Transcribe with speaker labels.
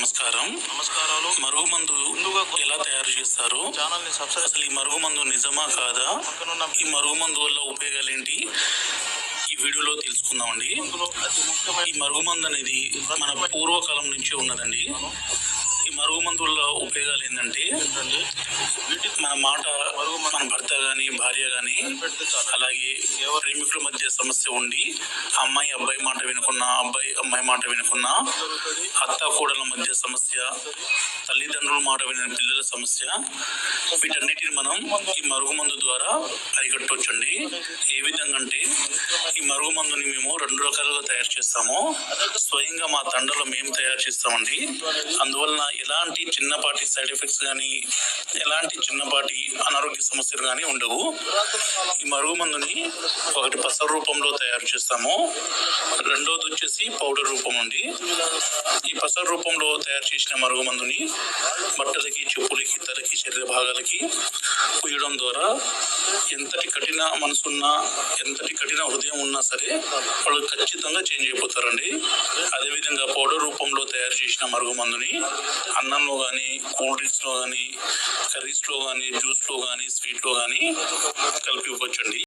Speaker 1: నమస్కారం.
Speaker 2: నమస్కారాలు.
Speaker 1: మరుగుమందు
Speaker 2: ముందుగా
Speaker 1: ఎలా తయారు చేస్తారు?
Speaker 2: ఛానల్ని సబ్స్క్రైబ్.
Speaker 1: అసలు ఈ మరుగుమందు నిజమా కాదా?
Speaker 2: పక్కనున్న
Speaker 1: ఈ మరుగుమందు వల్ల ఉపయోగాలేంటి? ఈ వీడియోలో తెలుసుకుందామండి.
Speaker 2: అందులో అతి ముఖ్యమైన
Speaker 1: ఈ మరుగుమందు అనేది మన పూర్వకాలం నుంచి ఉన్నదండి. ఈ మరుగుమందు వల్ల ఉపయోగాలు ఏంటంటే,
Speaker 2: ఏంటండి? వీటికి
Speaker 1: మన మాట
Speaker 2: మరుగుమందు
Speaker 1: మన భర్త కానీ భార్య కానీ
Speaker 2: పెడితే చాలు.
Speaker 1: అలాగే ప్రేమికుల మధ్య సమస్య ఉండి అమ్మాయి అబ్బాయి మాట వినకున్నా, అబ్బాయి అమ్మాయి మాట వినకున్నా,
Speaker 2: జరుగుతుంది.
Speaker 1: అత్త కోడల మధ్య సమస్య, తల్లిదండ్రుల మాట విన పిల్లల సమస్య, వీటన్నిటిని మనం ఈ మరుగుమందు ద్వారా అరికట్టవచ్చండి. ఏ విధంగా అంటే, ఈ మరుగుమందుని మేము 2 రకాలుగా తయారు చేస్తాము. స్వయంగా మా తండలో మేము తయారు చేస్తామండి. అందువలన ఎలాంటి చిన్నపాటి సైడ్ ఎఫెక్ట్స్ కానీ, ఎలాంటి చిన్నపాటి అనారోగ్య సమస్యలు కానీ ఉండవు. ఈ మరుగుమందుని ఒకటి పసరు రూపంలో తయారు చేస్తాము, రెండోది వచ్చేసి పౌడర్ రూపం అండి. ఈ పసరు రూపంలో తయారు చేసిన మరుగుమందుని బట్టలకి, చెప్పులకి, తలకి, శరీర భాగాలకి పూయడం ద్వారా ఎంతటి కఠిన మనసున్నా, ఎంతటి కఠిన హృదయం ఉన్నా సరే వాళ్ళు ఖచ్చితంగా చేంజ్ అయిపోతారండి. అదేవిధంగా పౌడర్ రూపంలో తయారు చేసిన మరుగుమందుని అన్నంలో కానీ, కూల్ డ్రింక్స్లో కానీ, కర్రీస్లో కానీ, జ్యూస్లో కానీ, స్వీట్లో కానీ కలిపి ఇవ్వచ్చండి.